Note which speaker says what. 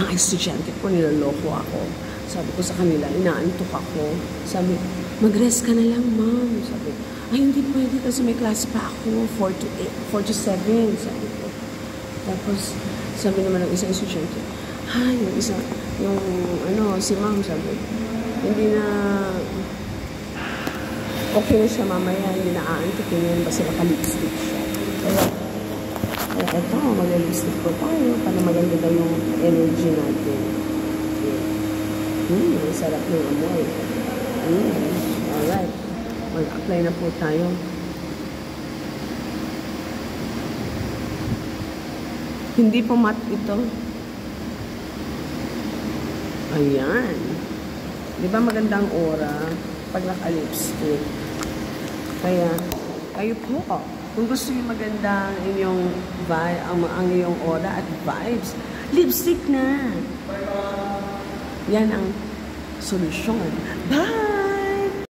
Speaker 1: Ang estudyante ko, niloloko ako. Sabi ko sa kanila, inaantok ako. Sabi, mag-rest ka na lang, ma'am. Sabi, ay, hindi pwede kasi may klase pa ako. 4 to 7, sabi ko. Tapos, sabi naman ng isang estudyante, si ma'am, sabi, hindi na, okay na siya mamaya, hindi na aantokin yan, basta naka-lipstick siya. Kaya, eto, mag-lipstick ko tayo, para maganda daw yung energy natin. Ang sarap ng amoy. Alright, mag-apply na po tayo. Hindi po matte ito. Ayan. Di ba magandang aura pag naka-lipstick? Kaya, kayo po, kung gusto niyo maganda ang iyong aura at vibes, lipstick na. Yan ang solusyon. Bye!